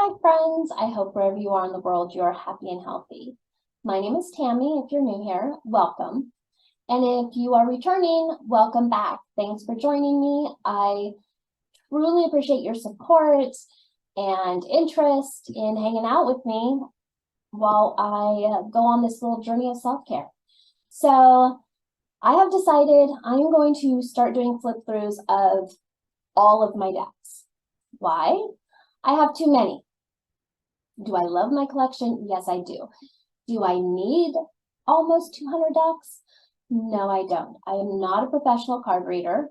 Hi friends, I hope wherever you are in the world you are happy and healthy. My name is Tammy. If you're new here, welcome. And if you are returning, welcome back. Thanks for joining me. I truly appreciate your support and interest in hanging out with me while I go on this little journey of self-care. So I have decided I'm going to start doing flip throughs of all of my decks. Why? I have too many. Do I love my collection? Yes, I do. Do I need almost 200 decks? No, I don't. I am not a professional card reader.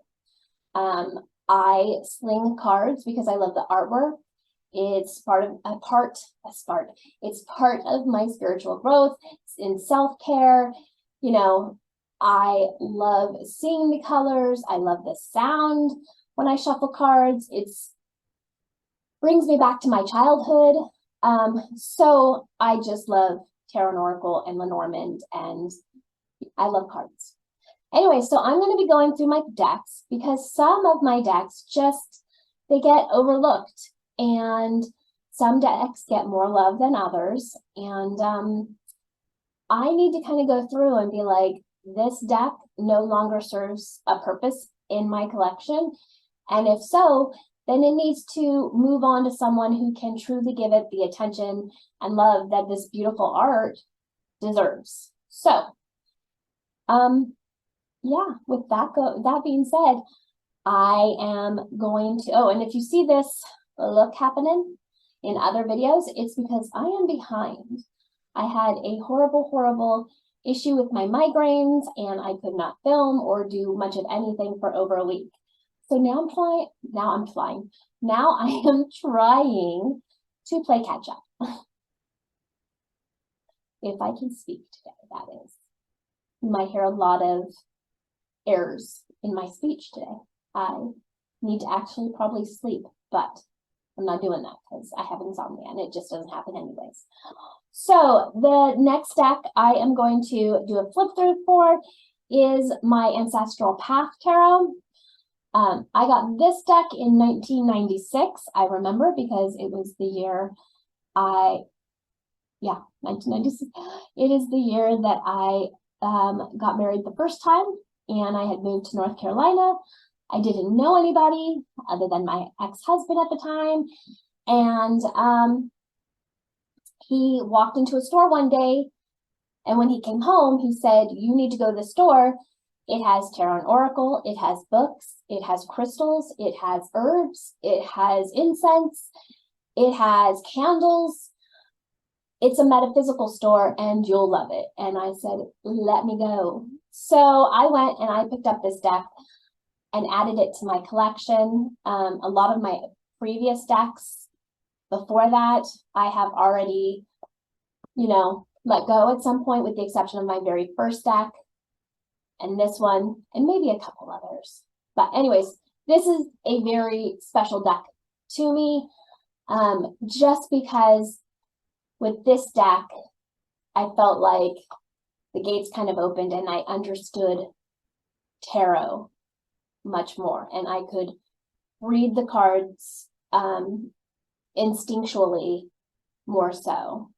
I sling cards because I love the artwork. It's part of it's part of my spiritual growth. It's in self-care. You know, I love seeing the colors. I love the sound when I shuffle cards. It's brings me back to my childhood. So I just love Tarot and Oracle and Lenormand, and I love cards. Anyway, so I'm going to be going through my decks because some of my decks they get overlooked, and some decks get more love than others. And I need to kind of go through and be like, this deck no longer serves a purpose in my collection. And if so, then it needs to move on to someone who can truly give it the attention and love that this beautiful art deserves. So, yeah, with that being said, I am going to, and if you see this look happening in other videos, it's because I am behind. I had a horrible issue with my migraines, and I could not film or do much of anything for over a week. So now Now I am trying to play catch up. If I can speak today, that is. You might hear a lot of errors in my speech today. I need to actually probably sleep, but I'm not doing that because I have insomnia and it just doesn't happen anyways. So the next deck I am going to do a flip through for is my Ancestral Path Tarot. I got this deck in 1996. I remember because it was the year 1996. It is the year that I got married the first time, and I had moved to North Carolina. I didn't know anybody other than my ex-husband at the time. And he walked into a store one day, and when he came home, he said, "You need to go to the store. It has Tarot and Oracle, it has books, it has crystals, it has herbs, it has incense, it has candles. It's a metaphysical store and you'll love it." And I said, let me go. So I went and I picked up this deck and added it to my collection. A lot of my previous decks before that, I have already, let go at some point, with the exception of my very first deck. And this one, and maybe a couple others. But anyways, this is a very special deck to me, just because with this deck, I felt like the gates kind of opened and I understood tarot much more. And I could read the cards instinctually more so.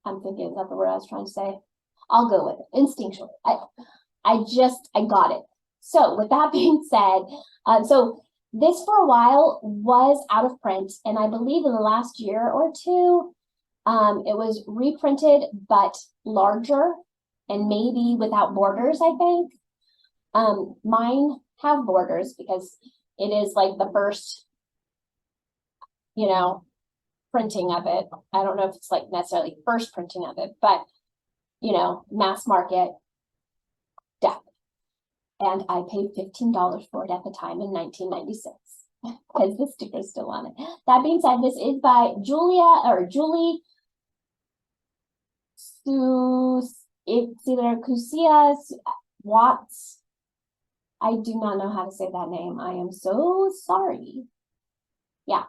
I'm thinking, is that the word I was trying to say? I'll go with it, instinctually. I got it. So with that being said, so this for a while was out of print, and I believe in the last year or two, it was reprinted, but larger and maybe without borders, I think. Mine have borders because it is like the first, printing of it. I don't know if it's like necessarily first printing of it, but mass market deck. And I paid $15 for it at the time in 1996 because the sticker's still on it. That being said, this is by Julie. It's either Cuccia-Watts. I do not know how to say that name. I am so sorry. Yeah.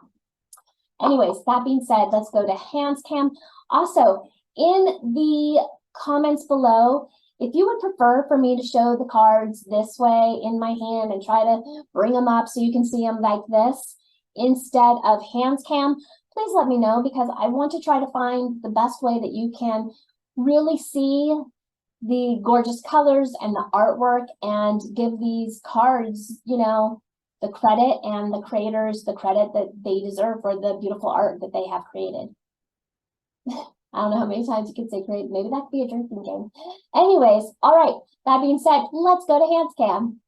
Anyways, that being said, let's go to hands cam. Also, in the comments below, if you would prefer for me to show the cards this way in my hand and try to bring them up so you can see them like this instead of hands cam, please let me know, because I want to try to find the best way that you can really see the gorgeous colors and the artwork and give these cards, you know, the credit and the creators the credit that they deserve for the beautiful art that they have created. I don't know how many times you can say creative. Maybe that could be a drinking game. Anyways, all right. That being said, let's go to hands cam.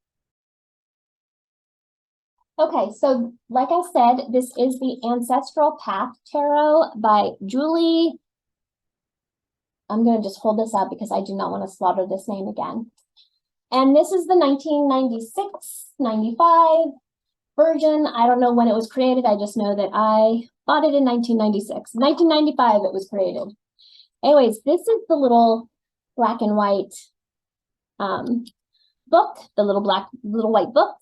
Okay, so like I said, this is the Ancestral Path Tarot by Julie. I'm going to just hold this up because I do not want to slaughter this name again. And this is the 1996-95 version. I don't know when it was created. I just know that I bought it in 1996. 1995 it was created. Anyways, this is the little black and white book, the little white book.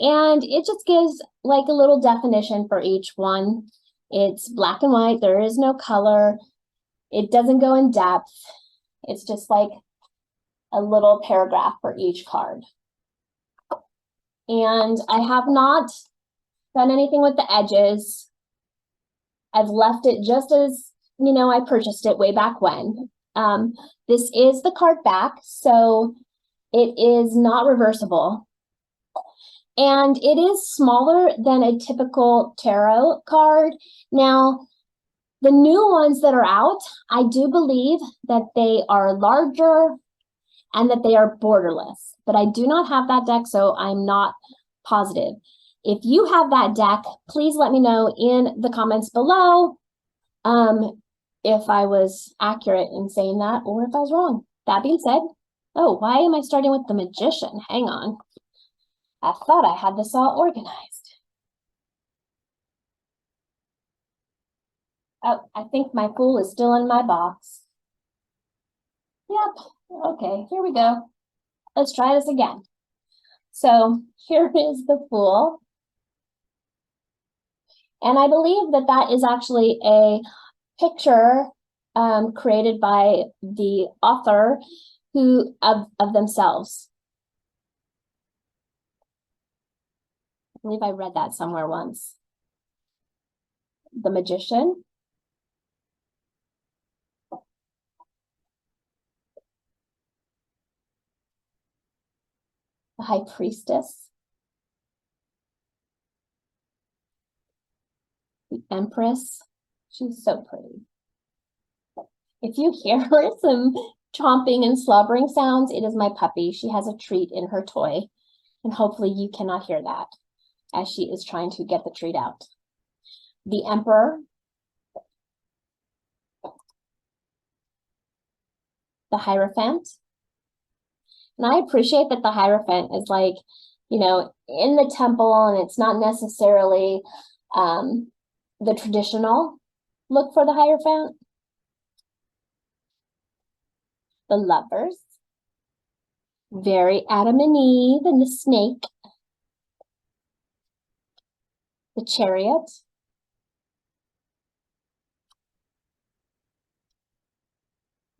And it just gives like a little definition for each one. It's black and white. There is no color. It doesn't go in depth. It's just like a little paragraph for each card. And I have not done anything with the edges. I've left it just as, you know, I purchased it way back when. This is the card back, so it is not reversible. And it is smaller than a typical tarot card. Now, the new ones that are out, I do believe that they are larger and that they are borderless, but I do not have that deck, so I'm not positive. If you have that deck, please let me know in the comments below if I was accurate in saying that or if I was wrong. That being said, oh, why am I starting with the Magician? Hang on. I thought I had this all organized. Oh, I think my Fool is still in my box. Yep, okay, here we go. Let's try this again. So here is the Fool. And I believe that that is actually a picture created by the author of themselves. I believe I read that somewhere once. The Magician. The High Priestess. The Empress. She's so pretty. If you hear some chomping and slobbering sounds, it is my puppy. She has a treat in her toy, and hopefully you cannot hear that as she is trying to get the treat out. The Emperor. The Hierophant. And I appreciate that the Hierophant is like, you know, in the temple, and it's not necessarily the traditional look for the Hierophant. The Lovers. Very Adam and Eve and the snake. The Chariot.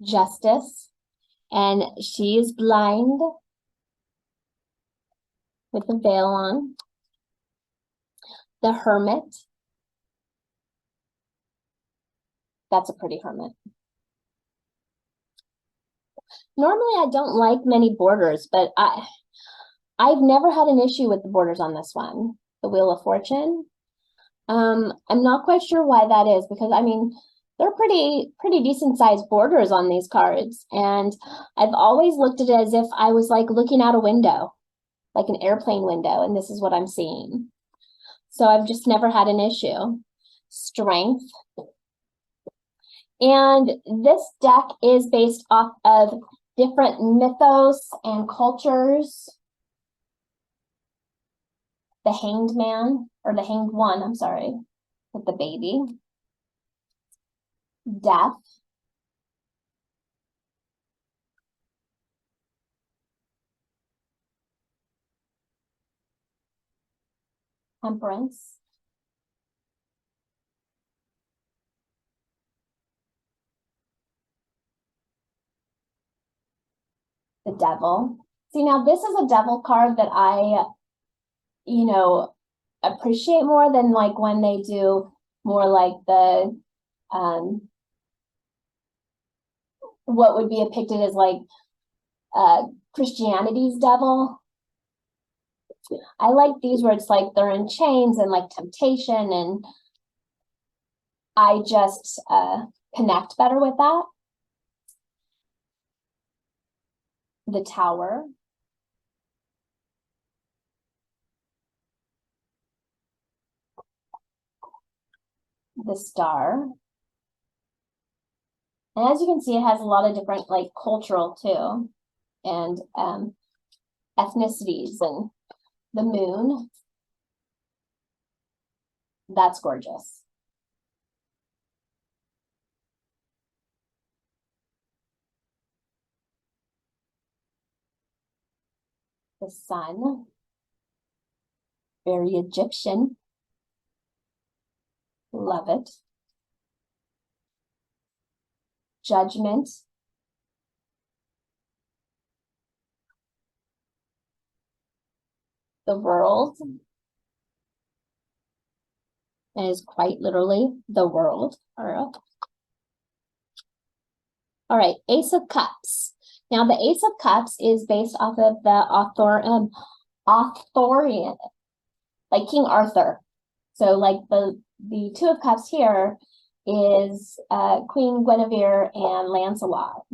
Justice. And she is blind with the veil on. The Hermit. That's a pretty hermit. Normally I don't like many borders, but I've never had an issue with the borders on this one. The Wheel of Fortune. I'm not quite sure why that is, because I mean, they're pretty decent sized borders on these cards. And I've always looked at it as if I was like looking out a window, like an airplane window, and this is what I'm seeing. So I've just never had an issue. Strength. And this deck is based off of different mythos and cultures. The Hanged Man, or the Hanged One, I'm sorry, with the baby. Death. Temperance. The Devil. See, now this is a devil card that I, you know, appreciate more than like when they do more like the what would be depicted as like Christianity's devil. I like these where it's like they're in chains and like temptation, and I just connect better with that. The Tower. The Star. And as you can see, it has a lot of different like cultural too, and ethnicities, and the Moon. That's gorgeous. The Sun. Very Egyptian. Love it. Judgment. The World. It is quite literally the world. All right, Ace of Cups. Now, the Ace of Cups is based off of the Arthurian, like King Arthur. So, like the Two of Cups here is Queen Guinevere and Lancelot.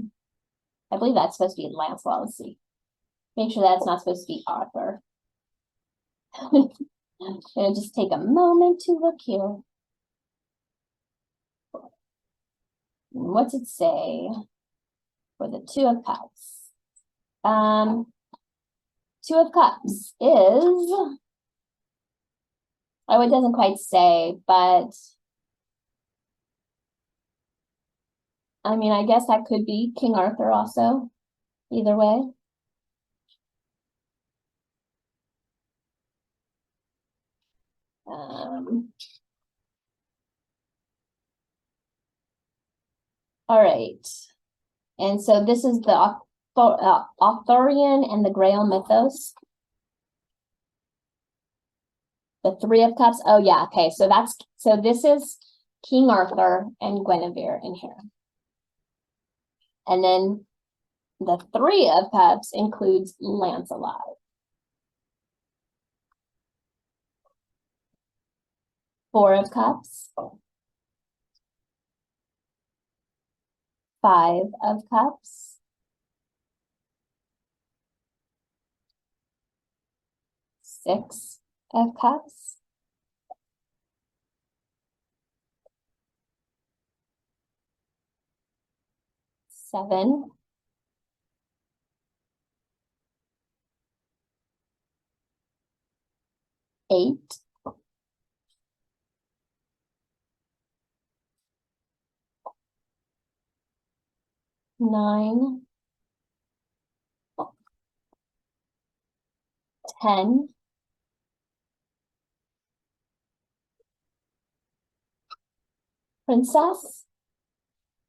I believe that's supposed to be Lancelot. Let's see. Make sure that's not supposed to be Arthur. I'm gonna just take a moment to look here. What's it say for the Two of Cups? Two of Cups is, oh, it doesn't quite say, but I mean, I guess that could be King Arthur also, either way. All right. And so this is the Arthurian and the Grail mythos. The Three of Cups. Oh yeah, okay. So this is King Arthur and Guinevere in here. And then the Three of Cups includes Lancelot. Four of Cups. Five of Cups. Six of Cups. Seven. Eight. Nine. 10. Princess.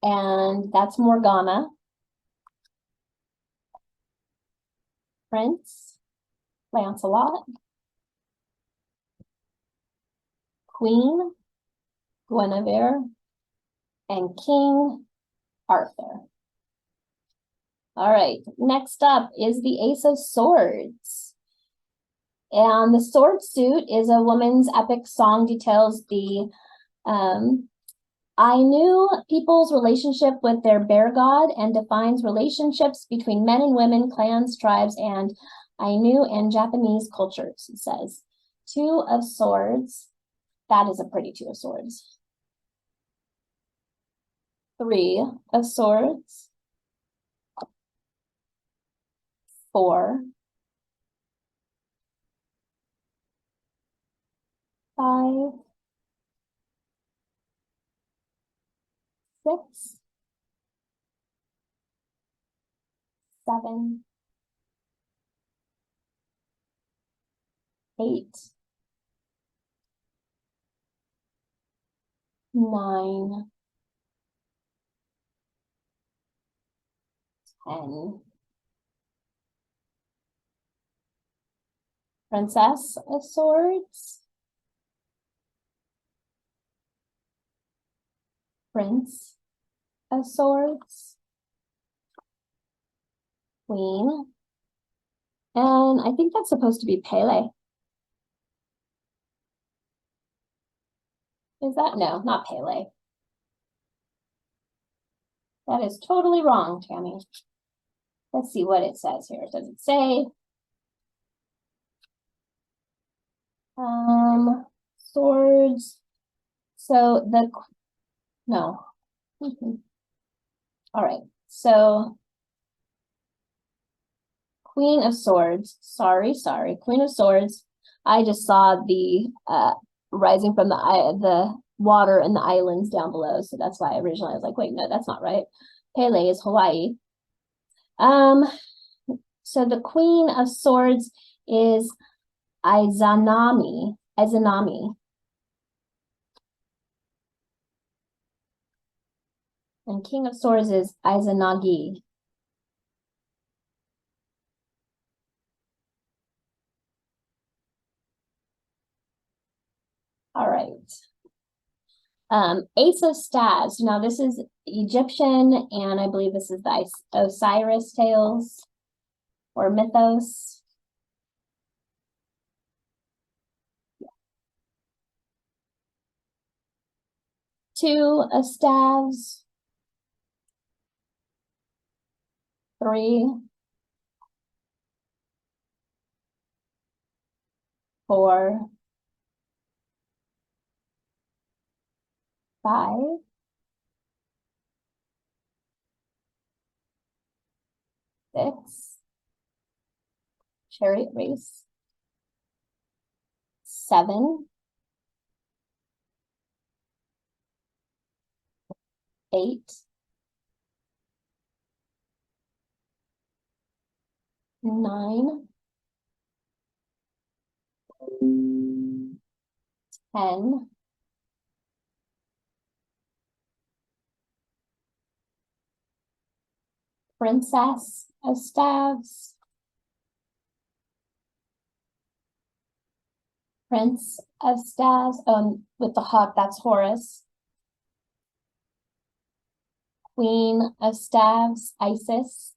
And that's Morgana. Prince. Lancelot. Queen. Guinevere. And King Arthur. All right, next up is the Ace of Swords. And the sword suit is a woman's epic song, details the Ainu people's relationship with their bear god and defines relationships between men and women, clans, tribes, and Ainu and Japanese cultures, it says. Two of Swords. That is a pretty Two of Swords. Three of Swords. Four. Five. Six. Seven. Eight. Nine. 10. Princess of Swords. Prince of Swords, Queen, and I think that's supposed to be Pele. Is that? No, not Pele. That is totally wrong, Tammy. Let's see what it says here. Does it say swords? So no. All right. So Queen of Swords. Sorry. Queen of Swords. I just saw the rising from the water and the islands down below. So that's why originally I was like, wait, no, that's not right. Pele is Hawaii. So the Queen of Swords is Izanami. And King of Swords is Izanagi. All right. Ace of Staves. Now this is Egyptian, and I believe this is the Osiris tales or mythos. Two of Staves. 3, 4, 5, 6, chariot race, 7, 8, 9, 10, Princess of Staves, Prince of Staves, with the hawk, that's Horus. Queen of Staves, Isis.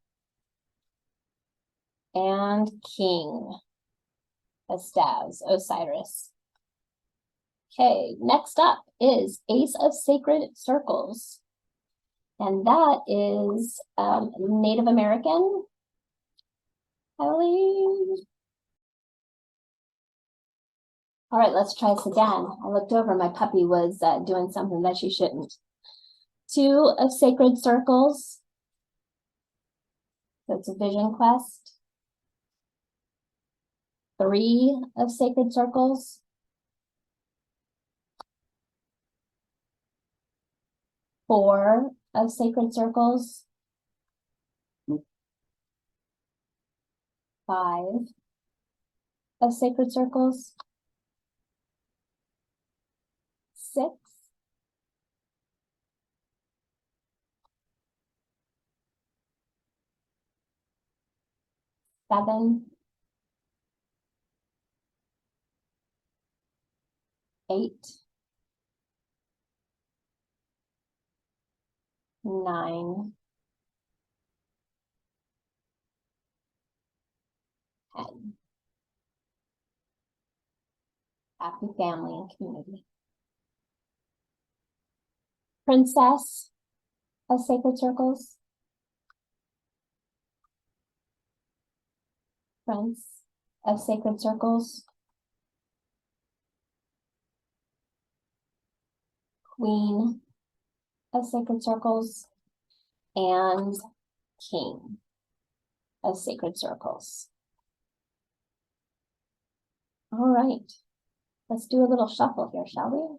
And King of Staves, Osiris. Okay, next up is Ace of Sacred Circles. And that is Native American, I believe. All right, let's try this again. I looked over, my puppy was doing something that she shouldn't. 2 of Sacred Circles. So it's a vision quest. 3 of Sacred Circles. 4 of Sacred Circles. 5 of Sacred Circles. 6. 7. 8. 9. 10. Happy family and community. Princess of Sacred Circles. Prince of Sacred Circles. Queen of Sacred Circles. And King of Sacred Circles. All right, let's do a little shuffle here, shall we?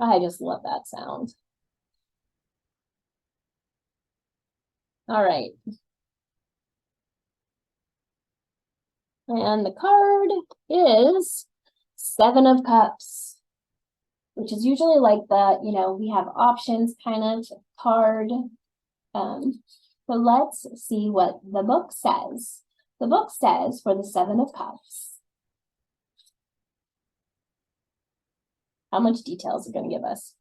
I just love that sound. All right. And the card is 7 of Cups, which is usually like the, we have options kind of card. So let's see what the book says. The book says for the Seven of Cups. How much detail is it going to give us?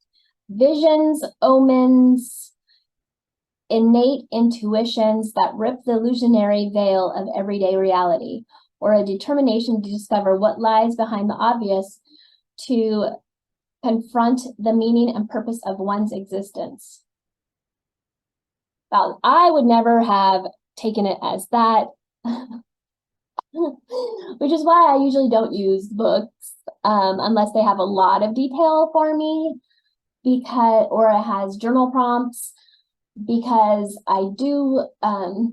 Visions, omens, innate intuitions that rip the illusionary veil of everyday reality, or a determination to discover what lies behind the obvious, to confront the meaning and purpose of one's existence. Well, I would never have taken it as that, which is why I usually don't use books unless they have a lot of detail for me, or it has journal prompts, because I do, I've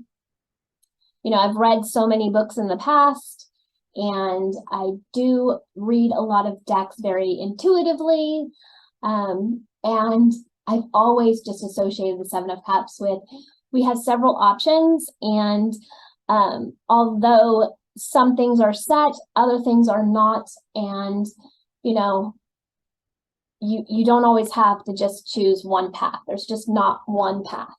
read so many books in the past, and I do read a lot of decks very intuitively, and I've always just associated the Seven of Cups with, we have several options, and although some things are set, other things are not, and you don't always have to just choose one path. There's just not one path.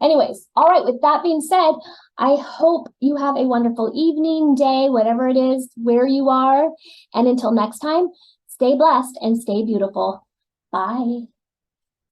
Anyways, all right, with that being said, I hope you have a wonderful evening, day, whatever it is, where you are. And until next time, stay blessed and stay beautiful. Bye.